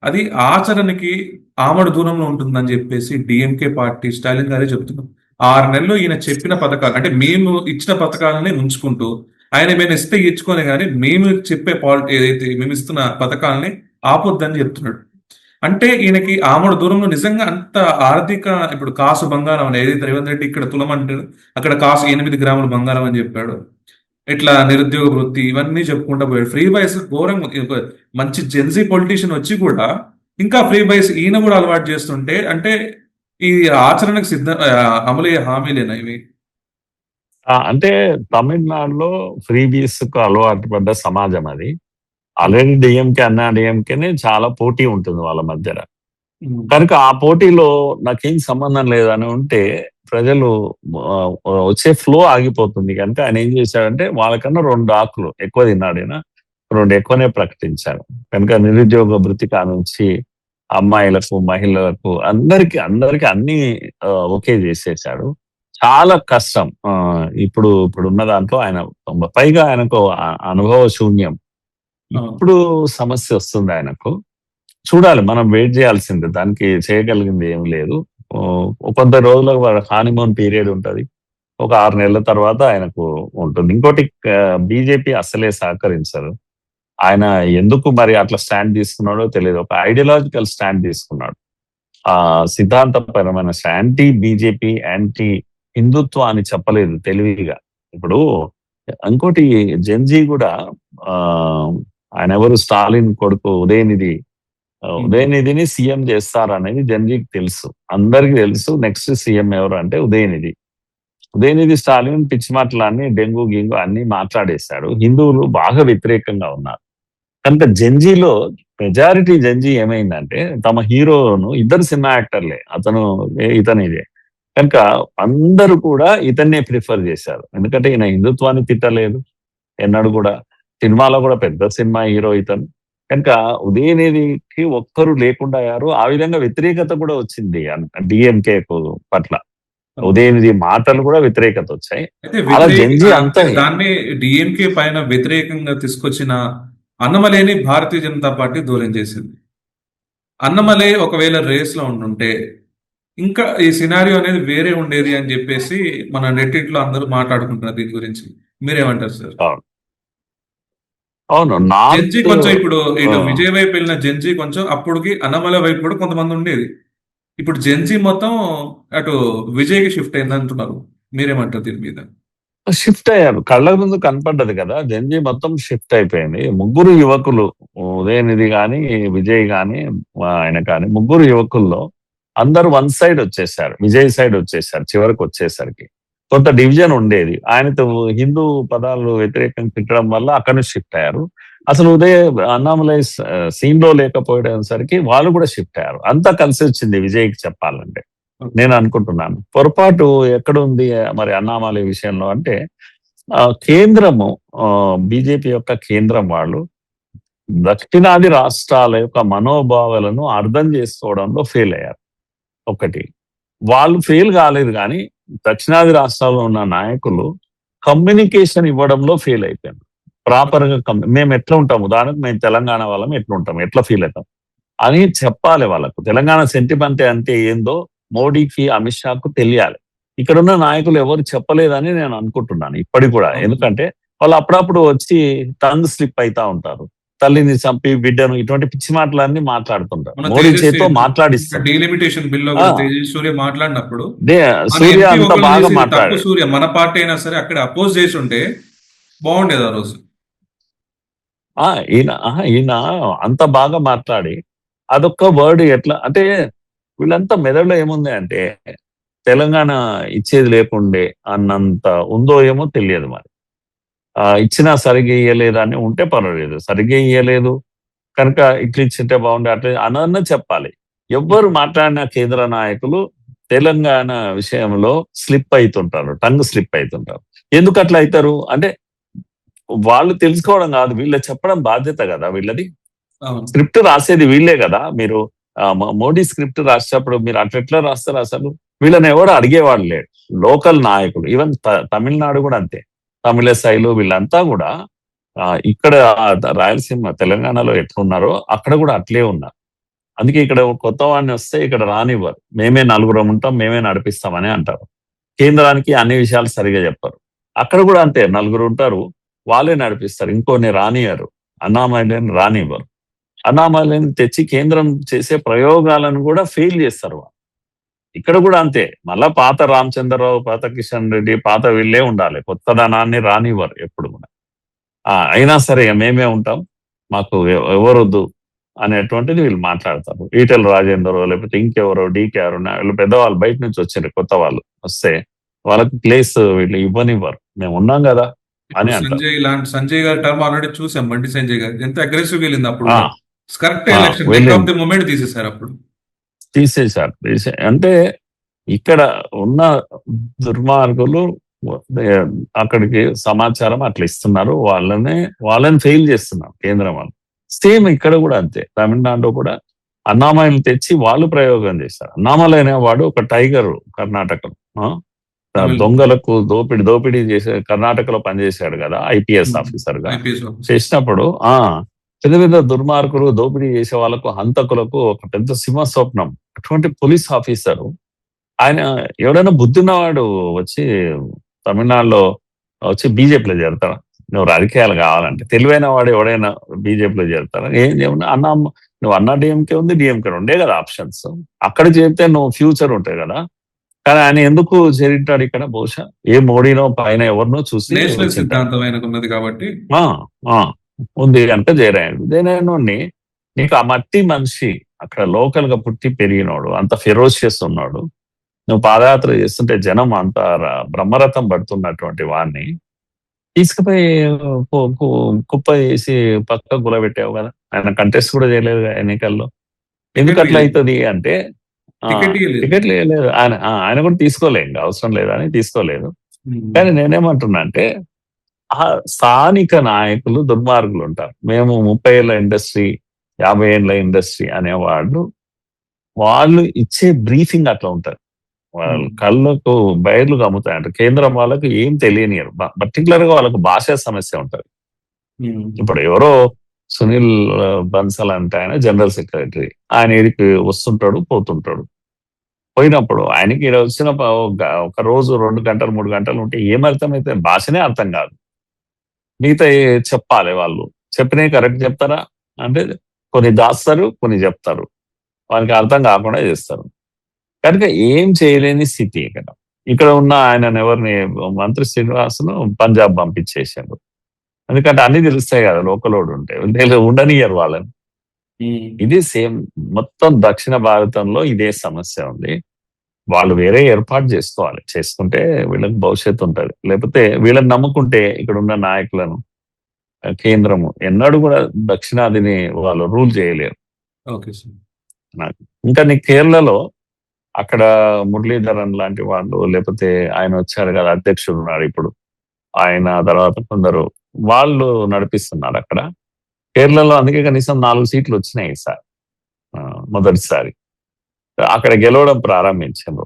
అది ఆచరణకి ఆమడు దూరంలో ఉంటుందని చెప్పేసి డిఎంకే పార్టీ స్టాలిన్ గారే చెప్తున్నాం. 6 నెలలు ఈయన చెప్పిన పథకాలు, అంటే మేము ఇచ్చిన పథకాలని ఉంచుకుంటూ, ఆయన మేము ఇస్తే ఇచ్చుకోలే కానీ మేము చెప్పే ఏదైతే మేము ఇస్తున్న పథకాలని ఆపొద్దని చెప్తున్నాడు. అంటే ఈయనకి ఆమడు దూరంలో నిజంగా అంత ఆర్థిక, ఇప్పుడు కాసు బంగారం అని ఏదైతే రేవంత్ రెడ్డి ఇక్కడ తులమంటాడు, అక్కడ కాసు 8 గ్రాముల బంగారం అని చెప్పాడు. ఇట్లా నిరుద్యోగ వృత్తి ఇవన్నీ చెప్పుకుంటా పోయాడు. ఫ్రీ బైస్ ఘోరంగా, మంచి జెన్జీ పొలిటీషియన్ వచ్చి కూడా ఇంకా ఫ్రీ బైస్ ఈయన కూడా అలవాటు చేస్తుంటే, అంటే ఈ ఆచరణకు అమలయ్యే హామీలేనా ఇవి? అంటే తమిళనాడులో ఫ్రీ బీస్ కు అలవాటు పడ్డ సమాజం అది. ఆల్రెడీ డిఎంకేనే చాలా పోటీ ఉంటుంది వాళ్ళ మధ్యన కనుక ఆ పోటీలో నాకేం సంబంధం లేదని ఉంటే ప్రజలు వచ్చే ఫ్లో ఆగిపోతుంది కనుక ఆయన ఏం చేశాడంటే వాళ్ళకన్నా 2 ఆకులు ఎక్కువ తిన్నాడు. ఆయన 2 ఎక్కువనే ప్రకటించాడు. కనుక నిరుద్యోగ భృతి కానుంచి అమ్మాయిలకు, మహిళలకు అందరికి అన్ని ఓకే చేసేసాడు. చాలా కష్టం. ఇప్పుడున్న దాంట్లో ఆయన పైగా ఆయనకు అనుభవ శూన్యం. ఇప్పుడు సమస్య వస్తుంది ఆయనకు. చూడాలి, మనం వెయిట్ చేయాల్సిందే. దానికి చేయగలిగింది ఏం లేదు. కొంత రోజులకు హానిమూన్ పీరియడ్ ఉంటది. ఒక 6 నెలల తర్వాత ఆయనకు ఉంటుంది. ఇంకోటి, బీజేపీ అసలే సహకరించరు. ఆయన ఎందుకు మరి అట్లా స్టాండ్ తీసుకున్నాడో తెలియదు. ఒక ఐడియాలజికల్ స్టాండ్ తీసుకున్నాడు. సిద్ధాంతపరమైన యాంటీ బీజేపీ, యాంటీ హిందుత్వ అని చెప్పలేదు తెలివిగా. ఇప్పుడు ఇంకోటి, జెన్జీ కూడా ఆయన ఎవరు, స్టాలిన్ కొడుకు ఉదయనిధిని సీఎం చేస్తారనేది జెన్జీకి తెలుసు, అందరికి తెలుసు. నెక్స్ట్ సీఎం ఎవరు అంటే ఉదయనిధి స్టాలిన్ పిచ్చి మాటలన్నీ, డెంగు గింగు అన్ని మాట్లాడేశాడు. హిందువులు బాగా వ్యతిరేకంగా ఉన్నారు కనుక జెన్జీలో మెజారిటీ జెన్జీ ఏమైందంటే తమ హీరోను, 2 సినిమా యాక్టర్లే, ఇతనిదే కనుక అందరూ కూడా ఇతన్నే ప్రిఫర్ చేశారు. ఎందుకంటే ఈయన హిందుత్వాన్ని తిట్టలేదు ఎన్నడూ కూడా. సినిమాలో కూడా పెద్ద సినిమా హీరో ఇతను కనుక ఉదయనిధికి ఒక్కరు లేకుండా అయ్యారు. ఆ విధంగా వ్యతిరేకత కూడా వచ్చింది డిఎంకే పట్ల. ఉదయనిధి మాటలు కూడా వ్యతిరేకత వచ్చాయి. అలా జెన్జీ అంతా దాన్ని డిఎంకే పైన వ్యతిరేకంగా తీసుకొచ్చిన అన్నమలేని భారతీయ జనతా పార్టీ దూరం చేసింది. అన్నమలై ఒకవేళ రేస్ లో ఉండుంటే ఇంకా ఈ సినారియో అనేది వేరే ఉండేది అని చెప్పేసి మన నెట్టింట్లో అందరూ మాట్లాడుకుంటున్నారు దీని గురించి. మీరేమంటారు సార్? అవును, జెన్జీ కొంచెం ఇప్పుడు ఇటు విజయ్ వైపు వెళ్ళిన జెన్జీ కొంచెం అప్పటికి అన్నమల వైపు కూడా కొంతమంది ఉండేది. ఇప్పుడు జెన్జీ మొత్తం అటు విజయ్కి షిఫ్ట్ అయింది అంటున్నారు. మీరేమంటారు దీని మీద? షిఫ్ట్ అయ్యారు, కళ్ళ ముందు కనపడ్డది కదా. జెన్జీ మొత్తం షిఫ్ట్ అయిపోయింది. 3 యువకులు, ఉదయనిధి గాని, విజయ్ గాని, ఆయన కానీ, 3 యువకుల్లో అందరూ వన్ సైడ్ వచ్చేసారు, విజయ్ సైడ్ వచ్చేసారు చివరికి వచ్చేసరికి. కొంత డివిజన్ ఉండేది. ఆయనతో హిందూ పదాలు వ్యతిరేకంగా తిట్టడం వల్ల అక్కడి నుంచి షిఫ్ట్ అయ్యారు. అసలు అన్నామలై సీన్ లో లేకపోయేసరికి వాళ్ళు కూడా షిఫ్ట్ అయ్యారు. అంతా కలిసి వచ్చింది విజయ్కి చెప్పాలంటే. నేను అనుకుంటున్నాను పొరపాటు ఎక్కడుంది మరి అన్నామలై విషయంలో అంటే కేంద్రము బీజేపీ యొక్క కేంద్రం వాళ్ళు దక్షిణాది రాష్ట్రాల యొక్క మనోభావాలను అర్థం చేసుకోవడంలో ఫెయిల్ అయ్యారు. ఒకటి, వాళ్ళు ఫెయిల్ కాలేదు కానీ దక్షిణాది రాష్ట్రాల్లో ఉన్న నాయకులు కమ్యూనికేషన్ ఇవ్వడంలో ఫెయిల్ అయిపోయారు. ప్రాపర్ గా మేము ఎట్లా ఉంటాం, ఉదాహరణకు మేము తెలంగాణ వాళ్ళం ఎట్లా ఉంటాం, ఎట్లా ఫీల్ అవుతాం అని చెప్పాలి వాళ్ళకు. తెలంగాణ సెంటిమెంట్ అంటే ఏందో మోడీకి, అమిత్ షాకు తెలియాలి. ఇక్కడున్న నాయకులు ఎవరు చెప్పలేదని నేను అనుకుంటున్నాను ఇప్పటికి కూడా. ఎందుకంటే వాళ్ళు అప్పుడప్పుడు వచ్చి టంగ్ స్లిప్ అవుతా ఉంటారు. తల్లిని చంపి బిడ్డను ఇటువంటి పిచ్చి మాటలన్నీ మాట్లాడుతుంటారు. మోడీ చేతితో మాట్లాడిస్తారు. డీలిమిటేషన్ బిల్ ఆ, సూర్య మాట్లాడినప్పుడు సూర్య అంత బాగా మాట్లాడారు. సూర్య మన పార్టీ అయినా సరే అక్కడ అపోజ్ చేసి ఉంటే బాగుండేది ఆ రోజు. ఈయన అంత బాగా మాట్లాడి అదొక్క వర్డ్ ఎట్లా అంటే వీళ్ళంతా మెదడులో ఏముంది అంటే తెలంగాణ ఇచ్చేది లేకుండే అన్నంత ఉందో ఏమో తెలియదు మరి. ఇచ్చినా సరిగ్గా ఇయ్యలేదు అని ఉంటే పర్వాలేదు, సరిగ్గా ఇయ్యలేదు కనుక ఇట్లా ఇచ్చింటే బాగుండే అట్లా అనన్న చెప్పాలి. ఎవ్వరు మాట్లాడిన కేంద్ర నాయకులు తెలంగాణ విషయంలో స్లిప్ అవుతుంటారు, టంగ్ స్లిప్ అవుతుంటారు. ఎందుకు అట్లా అవుతారు అంటే వాళ్ళు తెలుసుకోవడం కాదు, వీళ్ళ చెప్పడం బాధ్యత కదా వీళ్ళది. స్క్రిప్ట్ రాసేది వీళ్ళే కదా. మీరు మోడీ స్క్రిప్ట్ రాసేటప్పుడు మీరు అట్లా రాస్తారు అసలు? వీళ్ళని ఎవరు అడిగేవాడు లేడు. లోకల్ నాయకులు, ఈవెన్ తమిళనాడు కూడా అంతే, తమిళసైలు వీళ్ళంతా కూడా ఇక్కడ రాయలసీమ తెలంగాణలో ఎట్లున్నారో అక్కడ కూడా అట్లే ఉన్నారు. అందుకే ఇక్కడ కొత్త వాడిని వస్తే ఇక్కడ రానివ్వరు. మేమే నలుగురం ఉంటాం, మేమే నడిపిస్తామని అంటారు. కేంద్రానికి అన్ని విషయాలు సరిగా చెప్పరు. అక్కడ కూడా అంతే, నలుగురు ఉంటారు, వాళ్ళే నడిపిస్తారు, ఇంకోని రానియరు, అన్నామలైని రానివ్వరు. అన్నామలైని తెచ్చి కేంద్రం చేసే ప్రయోగాలను కూడా ఫెయిల్ చేస్తారు. ఇక్కడ కూడా అంతే, మళ్ళా పాత రామచంద్రరావు, పాత కిషన్ రెడ్డి, పాత వీళ్ళే ఉండాలి, కొత్త ధనాన్ని రానివ్వరు ఎప్పుడు కూడా. అయినా సరే మేమే ఉంటాం, మాకు ఎవరొద్దు అనేటువంటిది వీళ్ళు మాట్లాడతారు. ఈటెల రాజేందర్ లేకపోతే ఇంకెవరో డీకేఆర్ వీళ్ళు పెద్దవాళ్ళు బయట నుంచి వచ్చారు, కొత్త వాళ్ళు వస్తే వాళ్ళకి ప్లేస్ వీళ్ళు ఇవ్వనివ్వరు, మేము ఉన్నాం కదా అని అంటారు. సంజయ్ గారి టర్మ్ ఆల్రెడీ చూసాం, బండి సంజయ్ గారు ఎంత అగ్రెసివ్ వెళ్ళింది అప్పుడు. కరెక్ట్ ఎలక్షన్ మూమెంట్ తీసేశారు, అప్పుడు తీసేశారు. అంటే ఇక్కడ ఉన్న దుర్మార్గులు అక్కడికి సమాచారం అట్లా ఇస్తున్నారు, వాళ్ళని ఫెయిల్ చేస్తున్నారు కేంద్రం వాళ్ళు. సేమ్ ఇక్కడ కూడా అంతే, తమిళనాడులో కూడా అన్నామలైని తెచ్చి వాళ్ళు ప్రయోగం చేశారు. అన్నామలై అనేవాడు ఒక టైగర్ కర్ణాటకలో, దొంగలకు దోపిడీ చేసే కర్ణాటకలో పనిచేశాడు కదా ఐపీఎస్ ఆఫీసర్ గా. చేసినప్పుడు పెద్ద పెద్ద దుర్మార్గులు దోపిడీ చేసే వాళ్ళకు, హంతకులకు ఒక పెద్ద సింహస్వప్నం. అటువంటి పోలీస్ ఆఫీసరు ఆయన ఎవడైనా బుద్ధిన్నవాడు వచ్చి తమిళనాడులో వచ్చి బీజేపీలో చేరతారా? నువ్వు రాజకీయాలు కావాలంటే తెలివైన వాడు ఎవడైనా బీజేపీలో చేరతారా? ఏం చేయమన్నా నువ్వు అన్నా డిఎంకే ఉంది, డిఎంకే ఉండే కదా ఆప్షన్స్, అక్కడ చేరితే నువ్వు ఫ్యూచర్ ఉంటాయి కదా. కానీ ఆయన ఎందుకు చేరింటాడు ఇక్కడ? బహుశా ఏ మోడీనో పైన ఎవరినో చూసి సిద్ధాంతం కాబట్టి ఉంది కనుక చేరాడు. నీకు ఆ మట్టి మనిషి అక్కడ లోకల్ గా పుట్టి పెరిగినోడు, అంత ఫెరోషియస్ ఉన్నాడు, నువ్వు పాదయాత్ర చేస్తుంటే జనం అంత బ్రహ్మరథం పడుతున్నటువంటి వాడిని తీసుకుపోయి కుప్ప చేసి పక్క గులబెట్టావు కదా. ఆయన కంటెస్ట్ కూడా చేయలేదు ఎన్నికల్లో. ఎందుకు అట్లా అవుతుంది అంటే టికెట్ లేదు, ఆయన కూడా తీసుకోలేదు, ఇంకా అవసరం లేదని తీసుకోలేదు. కానీ నేనేమంటున్నా అంటే స్థానిక నాయకులు దుర్మార్గులు ఉంటారు. మేము 30 ఏళ్ళ ఇండస్ట్రీ, 50 ఏళ్ళ ఇండస్ట్రీ అనేవాళ్ళు, వాళ్ళు ఇచ్చే బ్రీఫింగ్ అట్లా ఉంటారు. వాళ్ళు కళ్ళకు బయర్లు కమ్ముతాయంట. కేంద్రం వాళ్ళకు ఏం తెలియనియరు. పర్టికులర్ గా వాళ్ళకు భాషా సమస్య ఉంటుంది. ఇప్పుడు ఎవరో సునీల్ బన్సల్ అంటే ఆయన జనరల్ సెక్రటరీ, ఆయన ఏడికి వస్తుంటాడు పోతుంటాడు. పోయినప్పుడు ఆయనకి వచ్చిన ఒక రోజు 2 గంటలు 3 గంటలు ఉంటే ఏమర్థమైతే భాషనే అర్థం కాదు. మిగతా చెప్పాలి, వాళ్ళు చెప్పినవి కరెక్ట్ చెప్తారా అంటే కొన్ని దాస్తారు, కొన్ని చెప్తారు, వాళ్ళకి అర్థం కాకుండా చేస్తారు. కనుక ఏం చేయలేని స్థితి ఇక్కడ ఉన్న ఆయన ఎవరిని మంత్రి శ్రీనివాసును పంజాబ్ పంపించేసాడు. ఎందుకంటే అన్ని తెలుస్తాయి కదా, లోకలోడు ఉంటే ఉండనియరు వాళ్ళని. ఇది సేమ్ మొత్తం దక్షిణ భారతంలో ఇదే సమస్య ఉంది. వాళ్ళు వేరే ఏర్పాటు చేసుకోవాలి. చేసుకుంటే వీళ్ళకి భవిష్యత్తు ఉంటది. లేకపోతే వీళ్ళని నమ్ముకుంటే ఇక్కడున్న నాయకులను కేంద్రము ఎన్నడూ కూడా దక్షిణాదిని వాళ్ళు రూల్ చేయలేరు. Okay sir. నాకు ఇంకా నీ కేరళలో అక్కడ మురళీధరన్ లాంటి వాళ్ళు, లేకపోతే ఆయన వచ్చారు కదా, అధ్యక్షుడు ఉన్నాడు ఇప్పుడు, ఆయన తర్వాత కొందరు వాళ్ళు నడిపిస్తున్నారు అక్కడ కేరళలో. అందుకే కనీసం 4 సీట్లు వచ్చినాయి ఈసారి, మొదటిసారి అక్కడ గెలవడం ప్రారంభించారు.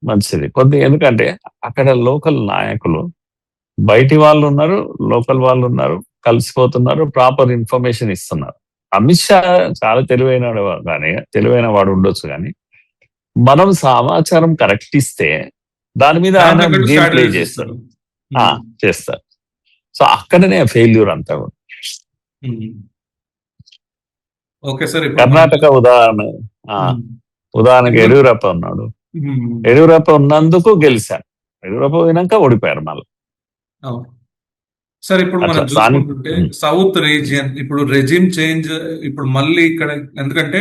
మంచిది కొద్ది, ఎందుకంటే అక్కడ లోకల్ నాయకులు, బయటి వాళ్ళు ఉన్నారు, లోకల్ వాళ్ళు ఉన్నారు, కలిసిపోతున్నారు, ప్రాపర్ ఇన్ఫర్మేషన్ ఇస్తున్నారు. అమిత్ షా చాలా తెలివైన వాడు ఉండొచ్చు, కానీ మనం సమాచారం కరెక్ట్ ఇస్తే దాని మీద ఆయన గేమ్ ప్లే చేస్తారు. చేస్తారు. సో అక్కడనే ఫెయిల్యూర్ అంతా కూడా. Okay sir. కర్ణాటక ఉదాహరణకి యడియూరప్ప ఉన్నాడు. యడియూరప్ప ఉన్నందుకు గెలిచారు, యడియూరప్ప పోయినాక ఓడిపోయారు మళ్ళీ. సార్ ఇప్పుడు మనం చూసుకుంటుంటే సౌత్ రీజియన్ ఇప్పుడు రెజిమ్ చేంజ్ ఇప్పుడు మళ్ళీ ఇక్కడ, ఎందుకంటే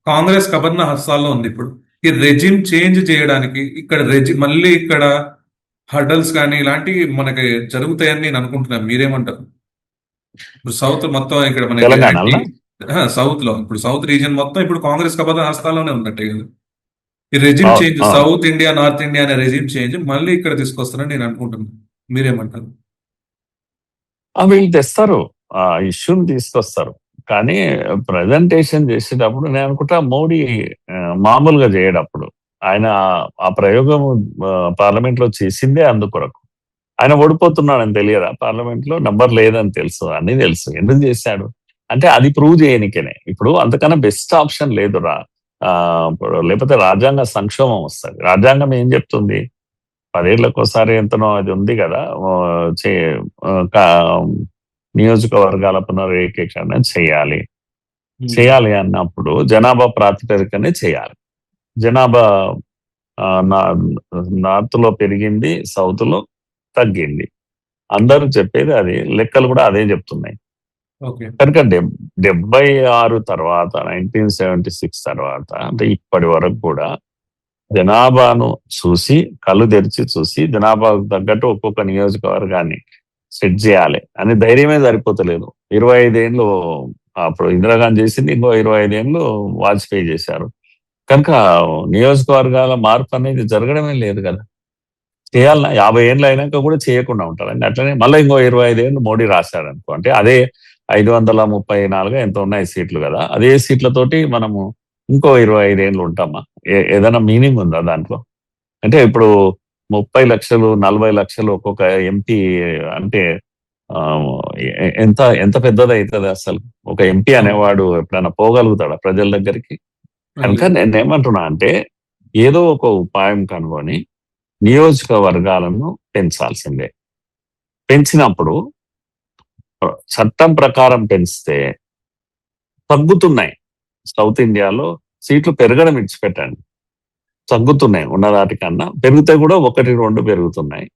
కాంగ్రెస్ కబర్న హస్తాల్లో ఉంది. ఇప్పుడు ఈ రెజిమ్ చేంజ్ చేయడానికి ఇక్కడ మళ్ళీ ఇక్కడ హర్డల్స్ కానీ ఇలాంటివి మనకి జరుగుతాయని నేను అనుకుంటున్నాను. మీరేమంటారు? ఇప్పుడు సౌత్ మొత్తం ఇక్కడ మనకి సౌత్ లో, ఇప్పుడు సౌత్ రీజియన్ మొత్తం ఇప్పుడు కాంగ్రెస్ కబర్న హస్తాల్లోనే ఉన్నట్టే కదా. ఈ regime change, south India north India అనే రెజిమ్ చేంజ్ మళ్ళీ ఇక్కడ తీసుకొస్తారని నేను అనుకుంటున్నాను. మీరేమంటారు? వీళ్ళు తెస్తారు, ఆ ఇష్యూని తీసుకొస్తారు. కానీ ప్రజెంటేషన్ చేసేటప్పుడు నేను అనుకుంటా మోడీ మామూలుగా చేయడప్పుడు ఆయన ఆ ప్రయోగం పార్లమెంట్ లో చేసిందే అందుకొరకు. ఆయన ఓడిపోతున్నాడని తెలియదా? పార్లమెంట్ లో నంబర్ లేదని తెలుసు, అన్ని తెలుసు. ఎందుకు చేశాడు అంటే అది ప్రూవ్ చేయనికేనే. ఇప్పుడు అంతకన్నా బెస్ట్ ఆప్షన్ లేదురా. లేకపోతే రాజ్యాంగ సంక్షోభం వస్తుంది. రాజ్యాంగం ఏం చెప్తుంది? 10 ఏళ్లకోసారి ఎంతనో అది ఉంది కదా, నియోజకవర్గాల పునరేకీకరణ చేయాలి అన్నప్పుడు జనాభా ప్రాతిపదికనే చేయాలి. జనాభా నార్త్ లో పెరిగింది, సౌత్ లో తగ్గింది. అందరూ చెప్పేది అది, లెక్కలు కూడా అదే చెప్తున్నాయి. కనుక 76 తర్వాత, 1976 తర్వాత, అంటే ఇప్పటి వరకు కూడా జనాభాను చూసి, కళ్ళు తెరిచి చూసి, జనాభాకు తగ్గట్టు ఒక్కొక్క నియోజకవర్గాన్ని సెట్ చేయాలి అని ధైర్యమే సరిపోతలేదు. 25 ఏళ్ళు అప్పుడు ఇందిరాగాంధీ చేసింది, ఇంకో 25 ఏళ్ళు వాజ్పేయి చేశారు. కనుక నియోజకవర్గాల మార్పు అనేది జరగడమే లేదు కదా. చేయాలన్నా 50 ఏళ్ళు అయినాక కూడా చేయకుండా ఉంటారండి. అట్లనే మళ్ళీ ఇంకో 25 ఏళ్ళు మోడీ రాశాడు అనుకో, అంటే అదే 534 ఎంత ఉన్నాయి సీట్లు కదా, అదే సీట్లతోటి మనము ఇంకో 25 ఏళ్ళు ఉంటామా? ఏదైనా మీనింగ్ ఉందా దాంట్లో? అంటే ఇప్పుడు 30 లక్షలు 40 లక్షలు ఒక్కొక్క ఎంపీ అంటే ఎంత పెద్దది అవుతుంది అసలు? ఒక ఎంపీ అనేవాడు ఎప్పుడైనా పోగలుగుతాడా ప్రజల దగ్గరికి? కనుక నేనేమంటున్నా అంటే ఏదో ఒక ఉపాయం కనుగొని నియోజకవర్గాలను పెంచాల్సిందే. పెంచినప్పుడు చట్టం ప్రకారం పెంచితే తగ్గుతున్నాయి. సౌత్ ఇండియాలో సీట్లు పెరగడం ఇచ్చిపెట్టండి, తగ్గుతున్నాయి. ఉన్నదాటికన్నా పెరిగితే కూడా 1-2 పెరుగుతున్నాయి.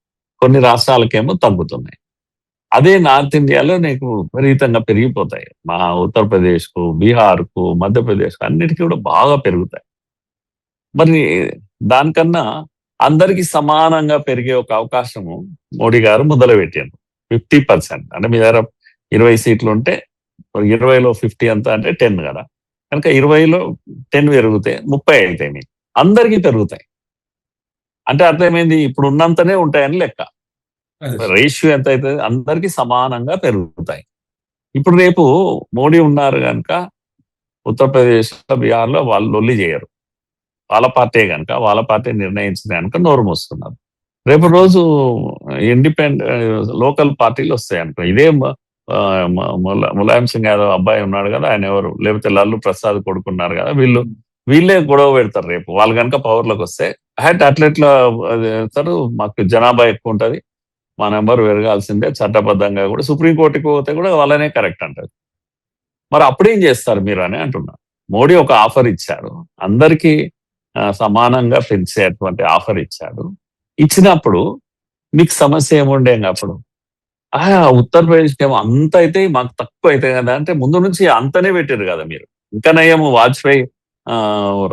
కొన్ని రాష్ట్రాలకేమో తగ్గుతున్నాయి. అదే నార్త్ ఇండియాలో నీకు విపరీతంగా పెరిగిపోతాయి. మా ఉత్తరప్రదేశ్కు, బీహార్కు, మధ్యప్రదేశ్కు అన్నిటికీ కూడా బాగా పెరుగుతాయి. మరి దానికన్నా అందరికీ సమానంగా పెరిగే ఒక అవకాశము మోడీ గారు మొదలుపెట్టారు. 50%, అంటే మీ దగ్గర 20 సీట్లు ఉంటే 20లో 50 ఎంత అంటే 10 కదా. కనుక 20లో 10 పెరిగితే 30 అవుతాయి. మీకు అందరికీ పెరుగుతాయి. అంటే అర్థమైంది, ఇప్పుడు ఉన్నంతనే ఉంటాయని లెక్క. రేషియో ఎంత అవుతుంది? అందరికీ సమానంగా పెరుగుతాయి. ఇప్పుడు రేపు మోడీ ఉన్నారు కనుక ఉత్తరప్రదేశ్, బీహార్లో వాళ్ళు లొల్లి చేయరు. వాళ్ళ పార్టీ కనుక, వాళ్ళ పార్టీ నిర్ణయించింది కనుక నోరు మూసుకున్నారు. రేపు రోజు లోకల్ పార్టీలు వస్తాయి అనుకో. ఇదే ములాయం సింగ్ యాదవ్ అబ్బాయి ఉన్నాడు కదా, ఆయన ఎవరు, లేకపోతే లల్లు ప్రసాద్ కొడుకున్నారు కదా, వీళ్ళే గొడవ పెడతారు రేపు. వాళ్ళు కనుక పవర్లోకి వస్తే అట్లెట్లా చేస్తారు? మాకు జనాభా ఎక్కువ ఉంటుంది, మా నెంబర్ పెరగాల్సిందే, చట్టబద్ధంగా కూడా సుప్రీంకోర్టుకి పోతే కూడా వాళ్ళనే కరెక్ట్ అంటారు. మరి అప్పుడేం చేస్తారు మీరు అని అంటున్నా. మోడీ ఒక ఆఫర్ ఇచ్చాడు, అందరికీ సమానంగా పెంచేటువంటి ఆఫర్ ఇచ్చాడు. ఇచ్చినప్పుడు మీకు సమస్య ఏముండే అప్పుడు? ఉత్తరప్రదేశ్కి ఏమో అంత అయితే మాకు తక్కువ అవుతాయి కదా అంటే ముందు నుంచి అంతనే పెట్టారు కదా మీరు. ఇంకా నయ్యేమో వాజ్పేయి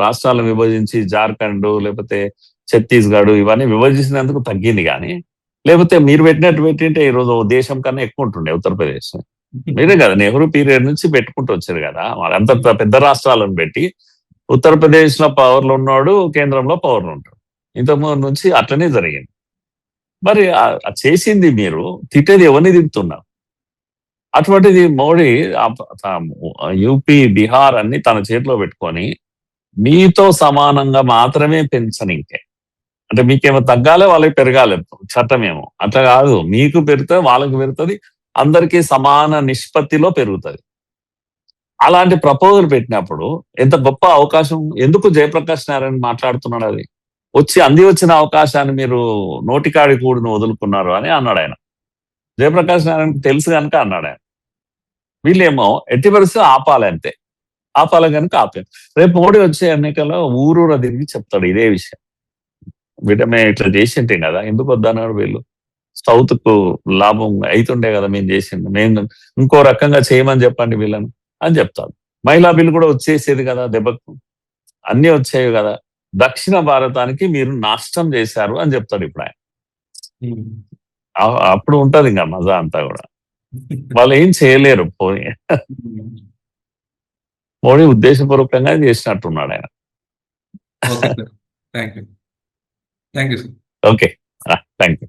రాష్ట్రాలను విభజించి జార్ఖండ్ లేకపోతే ఛత్తీస్గఢ్ ఇవన్నీ విభజించినందుకు తగ్గింది కానీ లేకపోతే మీరు పెట్టింటే ఈ రోజు దేశం కన్నా ఎక్కువ ఉంటుండే ఉత్తరప్రదేశ్. మీరే కదా నెహ్రూ పీరియడ్ నుంచి పెట్టుకుంటూ వచ్చారు కదా, అంత పెద్ద రాష్ట్రాలను పెట్టి ఉత్తరప్రదేశ్ లో పవర్లు ఉన్నాడు, కేంద్రంలో పవర్లు ఉంటాడు. ఇంతకుముందు నుంచి అట్లనే జరిగింది. మరి చేసింది మీరు, తిట్టేది ఎవరిని తిడుతున్నారు? అటువంటిది మోడీ యూపీ, బీహార్ అన్ని తన చేతిలో పెట్టుకొని మీతో సమానంగా మాత్రమే పెంచనింకే. అంటే మీకేమో తగ్గాలి, వాళ్ళకి పెరగాలి చట్టమేమో. అట్లా కాదు, మీకు పెరిగితే వాళ్ళకి పెరుగుతుంది, అందరికీ సమాన నిష్పత్తిలో పెరుగుతుంది. అలాంటి ప్రపోజల్ పెట్టినప్పుడు ఎంత గొప్ప అవకాశం. ఎందుకు జయప్రకాష్ నారాయణ మాట్లాడుతున్నాడు? అది అంది వచ్చిన అవకాశాన్ని మీరు నోటికాడి కూడిని వదులుకున్నారు అని అన్నాడు ఆయన. జయప్రకాష్ నారాయణకి తెలుసు కనుక అన్నాడు ఆయన. వీళ్ళేమో ఎట్టి పరిస్థితి ఆపాలి, అంతే. ఆపాలి కనుక ఆపారు. రేపు మోడీ వచ్చే ఎన్నికల్లో ఊరూర తిరిగి చెప్తాడు ఇదే విషయం. వీటమే ఇట్లా చేసింటే కదా, ఎందుకు వద్దన్నారు వీళ్ళు? సౌత్ కు లాభం అవుతుండే కదా మేము చేసింది, మేము ఇంకో రకంగా చేయమని చెప్పండి వీళ్ళని అని చెప్తాడు. మహిళా బిల్లు కూడా వచ్చేసేది కదా దెబ్బకు, అన్ని వచ్చాయి కదా. దక్షిణ భారతానికి మీరు నాశనం చేశారు అని చెప్తాడు ఇప్పుడు ఆయన. అప్పుడు ఉంటది ఇంకా మజా అంతా కూడా. వాళ్ళు ఏం చేయలేరు పోనీ. మోడీ ఉద్దేశపూర్వకంగా చేసినట్టున్నాడు ఆయన. Thank you. Okay, thank you.